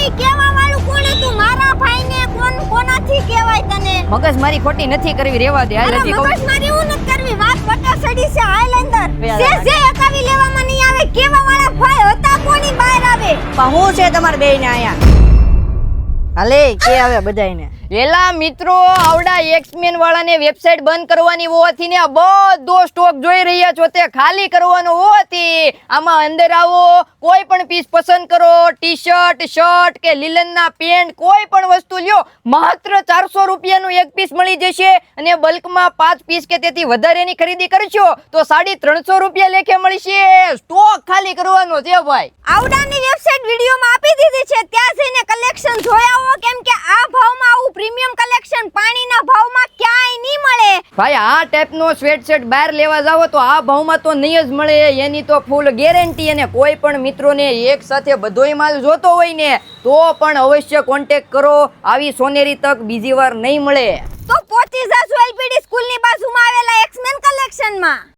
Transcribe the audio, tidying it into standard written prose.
ઈ કેવા વાળું કોણ હતું? મારા ભાઈને કોનાથી કહેવાય તને? મગજ મારી ખોટી નથી કરવી, રેવા દે. હાલ હજી કહું. મગજ મારી હું નથી કરવી. વાત પટા સડી છે હાઈલેન્ડર. જે એકાવી લેવામાં નહીં આવે. કેવા વાળા ભાઈ હતા કોની બહાર આવે? પણ હું છે તમારે બેયને આયા? હાલે કે આવે બધાયને. એલા મિત્રો, આવડા એક્સમેન વાળાને વેબસાઈટ બંધ કરવાની હોવાથી ને બધો સ્ટોક જોઈ રહ્યા છો તે ખાલી કરવાનો હોવાથી આમાં અંદર આવો, કોઈ પણ પીસ પસંદ કરો, ટી શર્ટ, શર્ટ કે લીલનના પેન્ટ, કોઈ પણ વસ્તુ લ્યો, માત્ર 400 રૂપિયાનું એક પીસ મળી જશે. અને બલ્કમાં 5 પીસ કે તેથી વધારેની ખરીદી કરશો તો 350 રૂપિયા લેખે મળશે. સ્ટોક ખાલી કરવાનો છે ભાઈ. આવડાની વેબસાઈટ વિડીયોમાં આપી દીધી છે, ત્યાં જઈને કલેક્શન જોઈ આવો, કેમ કે આ ભાવમાં આવું પ્રીમિયમ કલેક્શન પાણીના ભાવમાં ક્યાંય નહીં મળે. ભાઈ આ ટાઈપનો સ્વેટશર્ટ બહાર લેવા જાવ તો આ ભાવમાં તો નહીં જ મળે, એની તો ફૂલ ગેરંટી. અને કોઈ પણ મિત્રોને એક સાથે બધોય માલ જોતો હોય ને તો પણ અવશ્ય કોન્ટેક્ટ કરો. આવી સોનેરી તક બીજી વાર નહીં મળે. તો પહોંચી જાશું એલપીડી સ્કૂલની બાજુમાં આવેલા એક્સમેન કલેક્શનમાં.